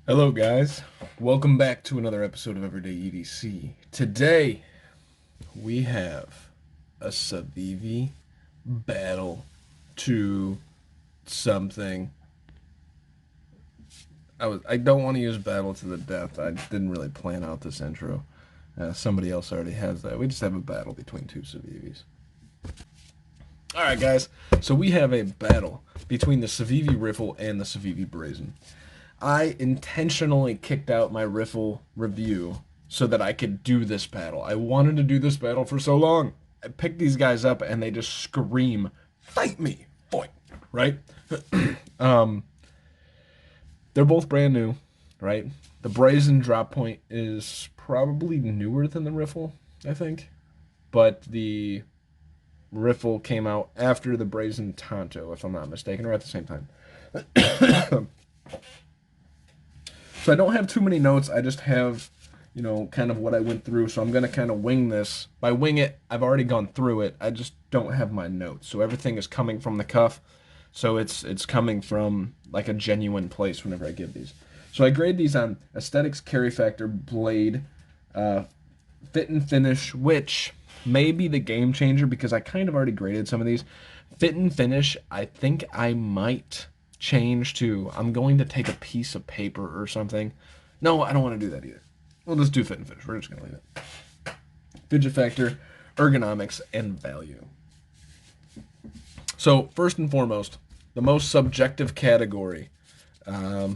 Hello, guys. Welcome back to another episode of Everyday EDC. Today, we have a Civivi battle to something. I don't want to use battle to the death. I didn't really plan out this intro. Somebody else already has that. We just have a battle between two Civivis. All right, guys. So we have a battle between the Civivi Riffle and the Civivi Brazen. I intentionally kicked out my Riffle review so that I could do this battle. I wanted to do this battle for so long. I picked these guys up and they just scream, "Fight me!" Fight, right? um, they're both brand new, right? The Brazen drop point is probably newer than the Riffle, I think. But the Riffle came out after the Brazen Tonto, if I'm not mistaken, or at the same time. So I don't have too many notes. I just have, kind of what I went through. So I'm going to kind of wing this. By wing it, I've already gone through it. I just don't have my notes. So everything is coming from the cuff. So it's coming from like a genuine place whenever I give these. So I grade these on aesthetics, carry factor, blade, fit and finish, which may be the game changer because I kind of already graded some of these. Fit and finish, I think I might change to I'm going to take a piece of paper or something. No, I don't want to do that either. We'll just do fit and finish. We're just going to leave it. Fidget factor, ergonomics, and value. So, first and foremost, the most subjective category. I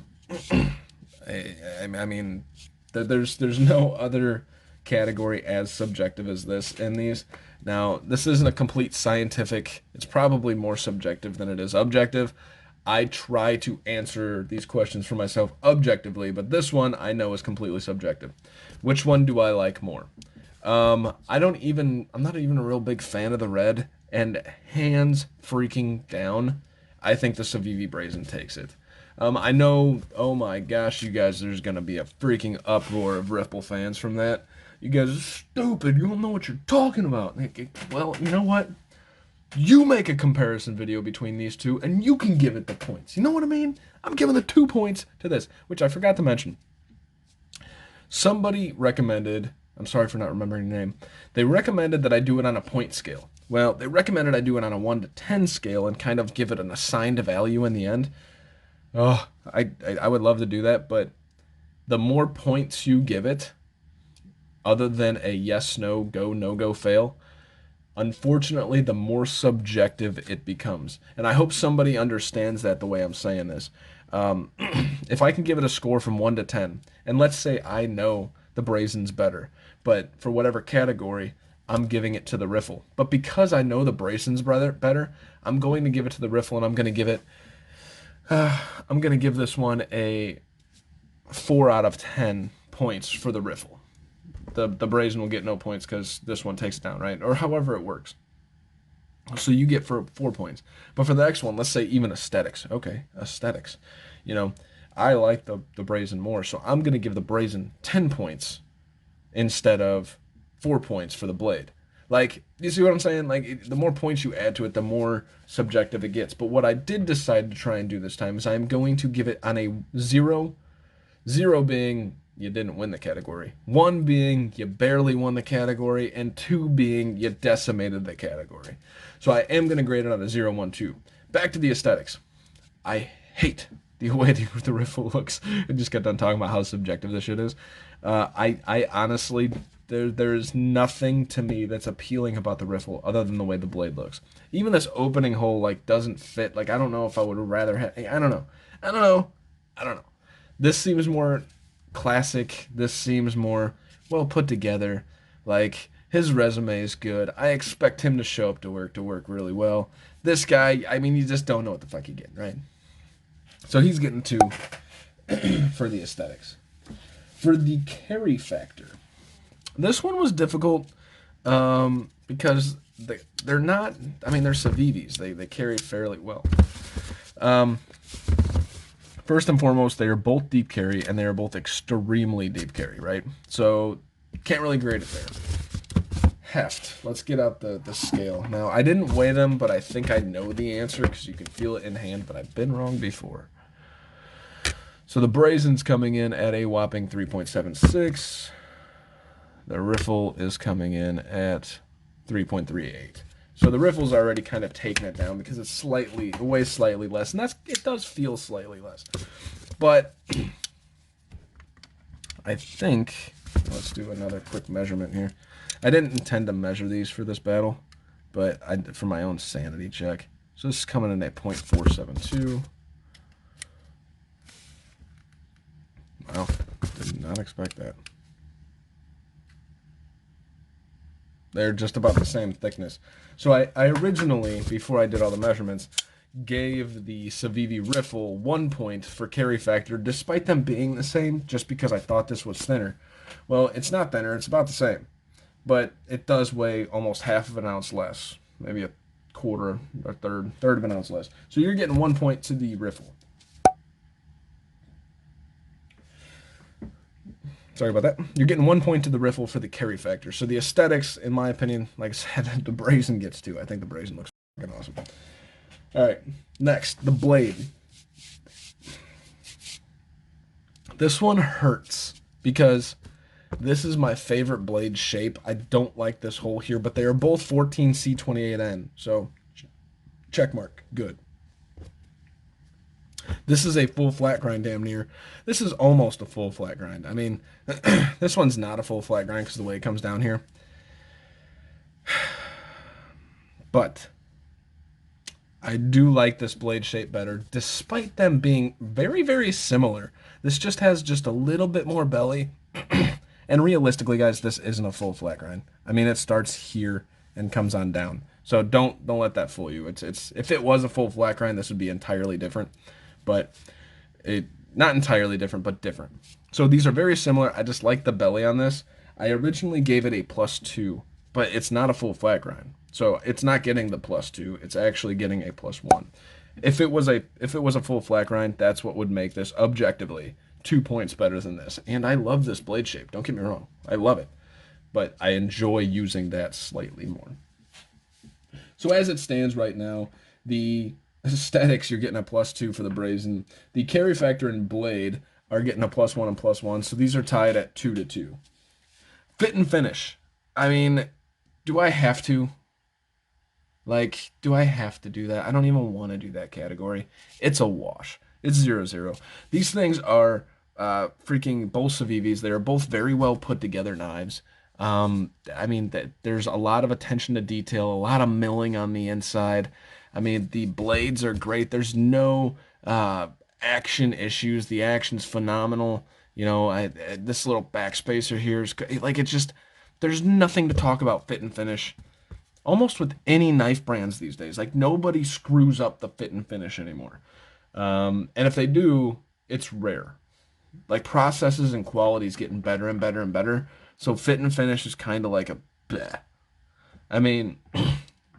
mean, there's no other category as subjective as this in these. Now, this isn't a complete scientific. It's probably more subjective than it is objective. I try to answer these questions for myself objectively, but this one I know is completely subjective. Which one do I like more? I'm not even a real big fan of the red, and hands freaking down, I think the Civivi Brazen takes it. I know, oh my gosh, you guys, there's gonna be a freaking uproar of Riffle fans from that. You guys are stupid. You don't know what you're talking about. Well, you know what? You make a comparison video between these two, and you can give it the points. You know what I mean? I'm giving the 2 points to this, which I forgot to mention. Somebody recommended, I'm sorry for not remembering your name, they recommended that I do it on a point scale. Well, they recommended I do it on a 1 to 10 scale and kind of give it an assigned value in the end. Oh, I would love to do that, but the more points you give it, other than a yes, no, go, no go, fail, unfortunately, the more subjective it becomes. And I hope somebody understands that the way I'm saying this. If I can give it a score from 1 to 10, and let's say I know the Brazen's better, but for whatever category, I'm giving it to the Riffle. But because I know the Brazen's better, I'm going to give it to the Riffle, and I'm going to give this one a 4 out of 10 points for the Riffle. The Brazen will get no points because this one takes it down, right? Or however it works. So you get for 4 points. But for the next one, let's say even aesthetics. Okay, aesthetics. I like the Brazen more, so I'm going to give the Brazen 10 points instead of 4 points for the blade. Like, you see what I'm saying? Like, the more points you add to it, the more subjective it gets. But what I did decide to try and do this time is I'm going to give it on a 0, 0 being you didn't win the category, 1 being you barely won the category, and 2 being you decimated the category. So I am going to grade it on a 0, 1, 2. Back to the aesthetics. I hate the way the Riffle looks. I just got done talking about how subjective this shit is. I honestly, there's nothing to me that's appealing about the Riffle other than the way the blade looks. Even this opening hole doesn't fit. I don't know if I would rather have. I don't know. This seems more classic. This seems more well put together. His resume is good. I expect him to show up to work really well. This guy, you just don't know what the fuck you get, right? So he's getting 2 for the aesthetics. For the carry factor, this one was difficult because they're not. They're Civivis. They carry fairly well. First and foremost, they are both deep carry, and they are both extremely deep carry, right? So, can't really grade it there. Heft. Let's get out the scale. Now, I didn't weigh them, but I think I know the answer because you can feel it in hand, but I've been wrong before. So the Brazen's coming in at a whopping 3.76. The Riffle is coming in at 3.38. So the Riffle's already kind of taken it down because it weighs slightly less, and it does feel slightly less. But I think, let's do another quick measurement here. I didn't intend to measure these for this battle, but for my own sanity check. So this is coming in at 0.472. Wow, did not expect that. They're just about the same thickness. So I originally, before I did all the measurements, gave the Civivi Riffle 1 point for carry factor, despite them being the same, just because I thought this was thinner. Well, it's not thinner, it's about the same. But it does weigh almost half of an ounce less. Maybe a quarter, a third of an ounce less. So you're getting 1 point to the Riffle. Sorry about that. You're getting 1 point to the Riffle for the carry factor. So the aesthetics, in my opinion, like I said, the Brazen gets 2. I think the Brazen looks fucking awesome. All right, next, the Blade. This one hurts because this is my favorite blade shape. I don't like this hole here, but they are both 14C28N. So, check mark. Good. This is a full flat grind, damn near. This is almost a full flat grind. I mean, this one's not a full flat grind because of the way it comes down here. But I do like this blade shape better, despite them being very, very similar. This just has just a little bit more belly. And realistically, guys, this isn't a full flat grind. I mean, it starts here and comes on down. So don't let that fool you. It's if it was a full flat grind, this would be entirely different. But not entirely different, but different. So these are very similar. I just like the belly on this. I originally gave it a +2, but it's not a full flat grind. So it's not getting the +2. It's actually getting a +1. If it was a full flat grind, that's what would make this objectively 2 points better than this. And I love this blade shape. Don't get me wrong. I love it. But I enjoy using that slightly more. So as it stands right now, the aesthetics, you're getting a +2 for the Brazen. The carry factor and blade are getting a +1 and +1. So these are tied at 2-2. Fit and finish. I mean, do I have to? Like, do I have to do that? I don't even want to do that category. It's a wash. It's 0-0. These things are freaking both Civivis. They are both very well put together knives. I mean, there's a lot of attention to detail, a lot of milling on the inside. I mean, the blades are great. There's no action issues. The action's phenomenal. You know, this little backspacer here is like, it's just, there's nothing to talk about fit and finish. Almost with any knife brands these days. Like, nobody screws up the fit and finish anymore. And if they do, it's rare. Like, processes and qualities getting better and better and better. So fit and finish is kind of like a bleh. I mean,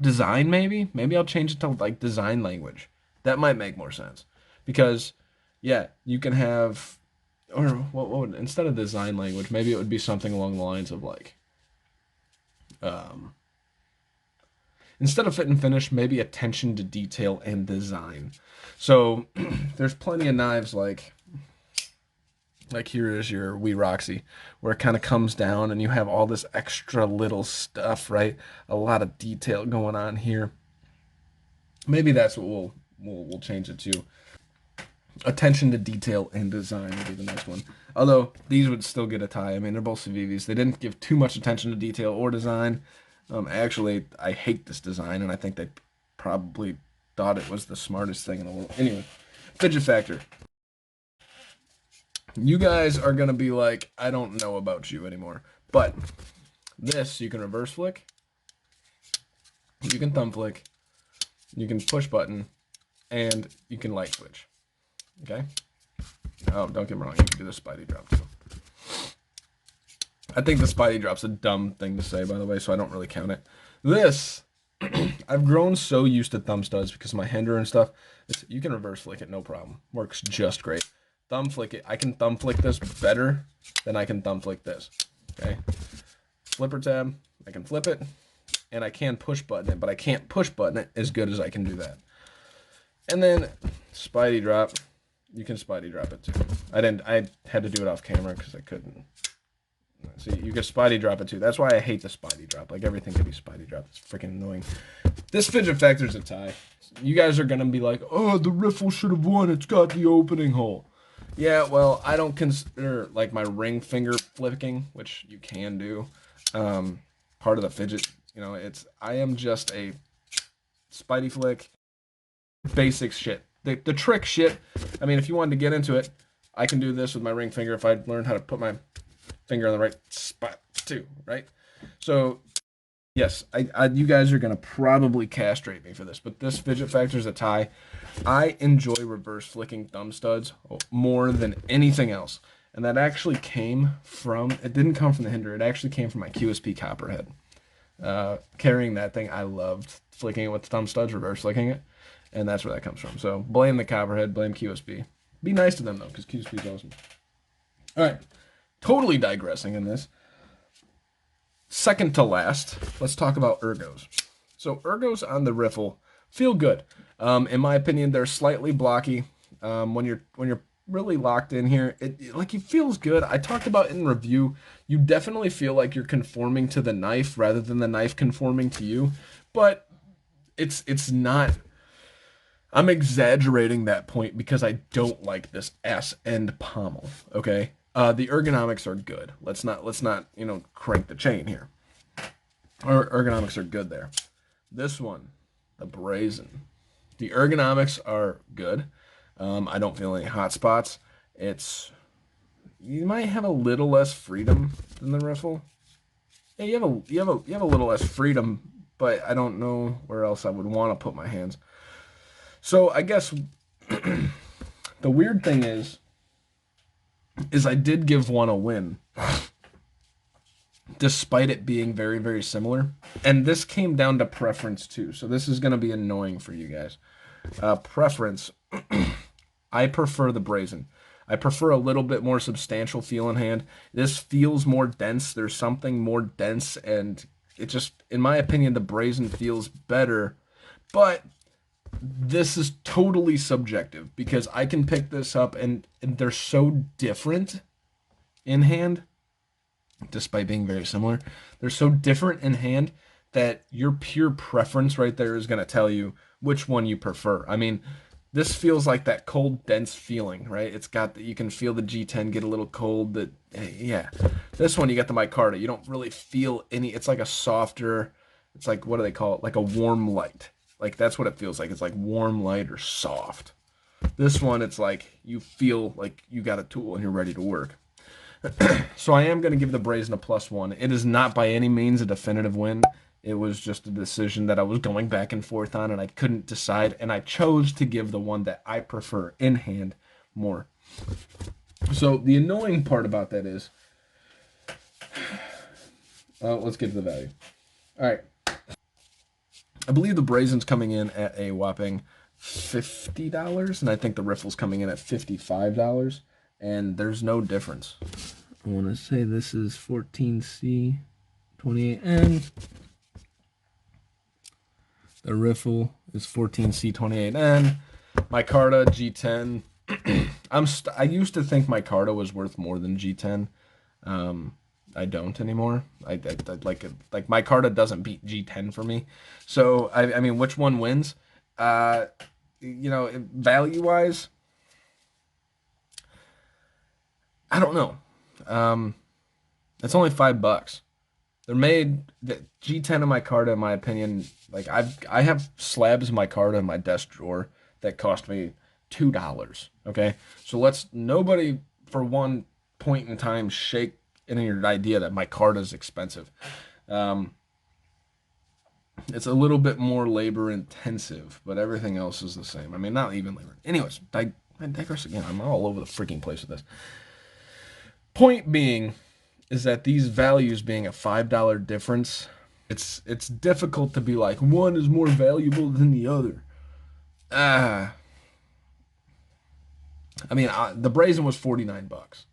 design maybe? Maybe I'll change it to, like, design language. That might make more sense. Because, yeah, you can have, or what would, instead of design language, maybe it would be something along the lines of, like, instead of fit and finish, maybe attention to detail and design. So there's plenty of knives like here is your Wee Roxy, where it kind of comes down and you have all this extra little stuff, right? A lot of detail going on here. Maybe that's what we'll change it to. Attention to detail and design would be the next one. Although these would still get a tie. I mean, they're both Civivis. They didn't give too much attention to detail or design. Actually, I hate this design, and I think they probably thought it was the smartest thing in the world. Anyway, Fidget Factor. You guys are going to be like, I don't know about you anymore. But this, you can reverse flick. You can thumb flick. You can push button. And you can light switch. Okay? Oh, don't get me wrong. You can do the Spidey drop, too. I think the Spidey drop's a dumb thing to say, by the way, so I don't really count it. This, I've grown so used to thumb studs because of my hander and stuff. You can reverse flick it, no problem. Works just great. Thumb flick it. I can thumb flick this better than I can thumb flick this. Okay? Flipper tab, I can flip it, and I can push button it, but I can't push button it as good as I can do that. And then Spidey drop. You can Spidey drop it too. I had to do it off camera because I couldn't. So you can Spidey drop it too. That's why I hate the Spidey drop. Like everything can be Spidey drop. It's freaking annoying. This Fidget Factor's a tie. You guys are gonna be like, oh, the Riffle should have won. It's got the opening hole. Yeah, well, I don't consider like my ring finger flicking, which you can do, part of the fidget. You know, I am just a Spidey flick, basic shit. The trick shit. I mean, if you wanted to get into it, I can do this with my ring finger if I learned how to put my finger on the right spot too, right? So yes, you guys are gonna probably castrate me for this, but this Fidget Factor is a tie. I enjoy reverse flicking thumb studs more than anything else, and that actually came from. It didn't come from the Hinder. It actually came from my QSP Copperhead. Carrying that thing, I loved flicking it with thumb studs, reverse flicking it, and that's where that comes from. So blame the Copperhead, blame QSP. Be nice to them though, because QSP is awesome. All right, totally digressing in this. Second to last, let's talk about ergos. So ergos on the Riffle feel good. In my opinion, they're slightly blocky. When you're really locked in here, it feels good. I talked about it in review. You definitely feel like you're conforming to the knife rather than the knife conforming to you. But it's not. I'm exaggerating that point because I don't like this ass end pommel. Okay. The ergonomics are good. Let's not crank the chain here. Our ergonomics are good there. This one, the Brazen, the ergonomics are good. I don't feel any hot spots. You might have a little less freedom than the Riffle. Yeah, you have a little less freedom, but I don't know where else I would want to put my hands. So I guess the weird thing is I did give one a win, despite it being very, very similar. And this came down to preference too. So this is going to be annoying for you guys. Preference. I prefer the Brazen. I prefer a little bit more substantial feel in hand. This feels more dense. There's something more dense, and it just, in my opinion, the Brazen feels better. But this is totally subjective because I can pick this up and they're so different in hand, despite being very similar. They're so different in hand that your pure preference right there is going to tell you which one you prefer. I mean, this feels like that cold, dense feeling, right? It's got you can feel the G10 get a little cold. Yeah. This one, you got the micarta. You don't really feel any. It's like a softer. It's like, what do they call it? Like a warm light. Like that's what it feels like. It's like warm light or soft. This one, it's like you feel like you got a tool and you're ready to work. So I am going to give the Brazen a +1. It is not by any means a definitive win. It was just a decision that I was going back and forth on, and I couldn't decide, and I chose to give the one that I prefer in hand more. So the annoying part about that is, let's get to the value. All right. I believe the Brazen's coming in at a whopping $50, and I think the Riffle's coming in at $55, and there's no difference. I want to say this is 14C 28N. The Riffle is 14C 28N. Micarta G10. I used to think Micarta was worth more than G10. I don't anymore. I like Micarta doesn't beat G10 for me. So I mean, which one wins? Value wise, I don't know. It's only $5. They're made the G10 and micarta, in my opinion. Like I have slabs of micarta in my desk drawer that cost me $2. Okay, so let's nobody for one point in time shake any idea that micarta is expensive. It's a little bit more labor intensive, but everything else is the same. I mean, not even labor. Anyways, I digress again. I'm all over the freaking place with this. Point being is that these values being a $5 difference, it's difficult to be like one is more valuable than the other. I mean, the Brazen was $49.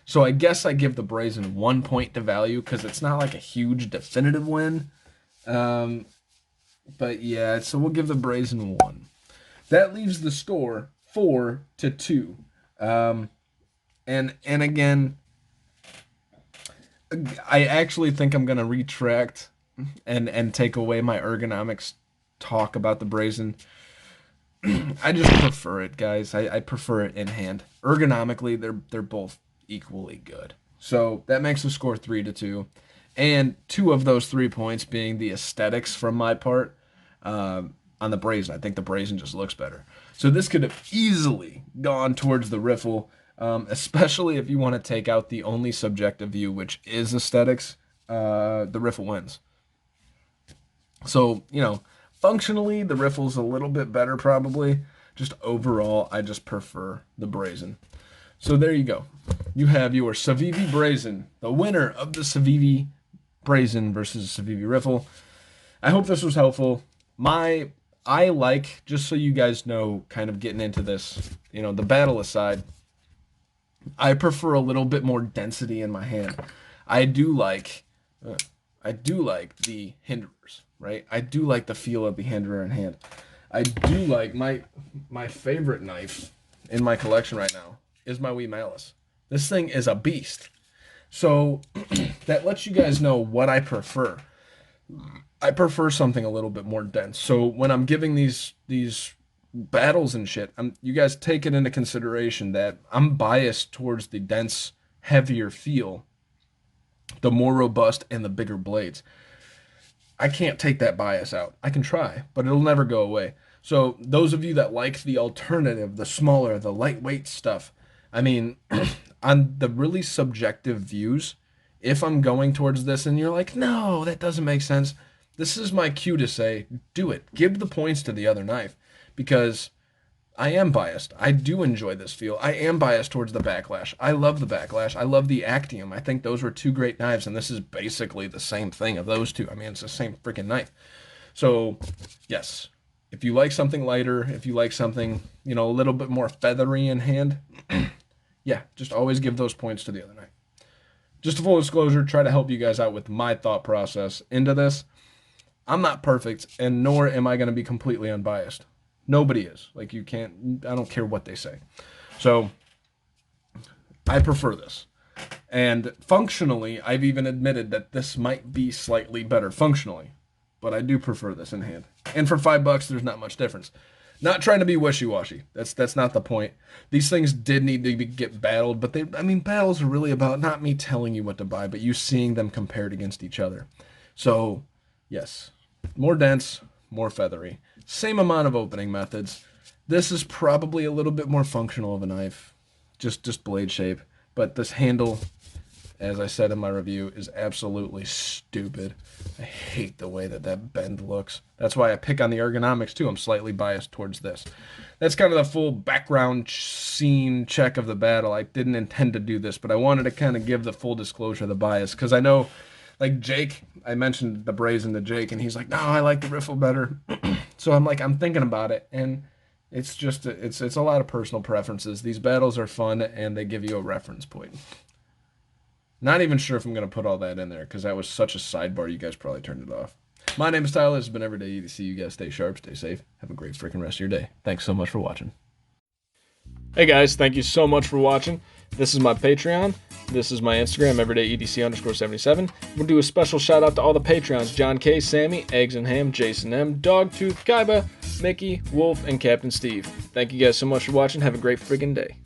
So I guess I give the Brazen 1 point to value because it's not like a huge definitive win. But yeah, so we'll give the Brazen 1. That leaves the score 4-2. And again, I actually think I'm gonna retract and take away my ergonomics talk about the Brazen. I just prefer it, guys. I prefer it in hand. Ergonomically, they're both equally good. So that makes the score 3-2, and 2 of those 3 points being the aesthetics from my part. On the Brazen, I think the Brazen just looks better. So this could have easily gone towards the Riffle, especially if you want to take out the only subjective view, which is aesthetics. The Riffle wins. So, functionally, the Riffle's a little bit better probably. Just overall, I just prefer the Brazen. So there you go. You have your Civivi Brazen, the winner of the Civivi Brazen versus Civivi Riffle. I hope this was helpful. I like, just so you guys know, kind of getting into this, the battle aside, I prefer a little bit more density in my hand. I do like the hinderers, right? I do like the feel of the hinderer in hand. I do like my favorite knife in my collection right now is my Wee Malice. This thing is a beast. So that lets you guys know what I prefer. I prefer something a little bit more dense. So when I'm giving these battles and shit, you guys take it into consideration that I'm biased towards the dense, heavier feel, the more robust and the bigger blades. I can't take that bias out. I can try, but it'll never go away. So those of you that like the alternative, the smaller, the lightweight stuff, I mean, on the really subjective views, if I'm going towards this and you're like, no, that doesn't make sense, this is my cue to say, do it. Give the points to the other knife, because I am biased. I do enjoy this feel. I am biased towards the Backlash. I love the Backlash. I love the Actium. I think those were 2 great knives, and this is basically the same thing of those 2. I mean, it's the same freaking knife. So, yes, if you like something lighter, if you like something, a little bit more feathery in hand, yeah, just always give those points to the other knife. Just a full disclosure, try to help you guys out with my thought process into this. I'm not perfect, and nor am I going to be completely unbiased. Nobody is. Like, I don't care what they say. So, I prefer this. And functionally, I've even admitted that this might be slightly better functionally. But I do prefer this in hand. And for $5, there's not much difference. Not trying to be wishy-washy. That's not the point. These things did need to get battled, but battles are really about not me telling you what to buy, but you seeing them compared against each other. So, yes, more dense, more feathery. Same amount of opening methods. This is probably a little bit more functional of a knife, just blade shape. But this handle, as I said in my review, is absolutely stupid. I hate the way that bend looks. That's why I pick on the ergonomics too. I'm slightly biased towards this. That's kind of the full background scene check of the battle. I didn't intend to do this, but I wanted to kind of give the full disclosure of the bias, because I know, like Jake, I mentioned the Brazen to Jake, and he's like, no, I like the Riffle better. So I'm thinking about it, and it's just, it's a lot of personal preferences. These battles are fun, and they give you a reference point. Not even sure if I'm going to put all that in there, because that was such a sidebar, you guys probably turned it off. My name is Tyler. This has been Everyday EDC. You guys stay sharp, stay safe. Have a great freaking rest of your day. Thanks so much for watching. Hey guys, thank you so much for watching. This is my Patreon. This is my Instagram, everydayedc_77. We'll do a special shout out to all the Patreons: John K, Sammy, Eggs and Ham, Jason M, Dogtooth, Kaiba, Mickey, Wolf, and Captain Steve. Thank you guys so much for watching. Have a great freaking day.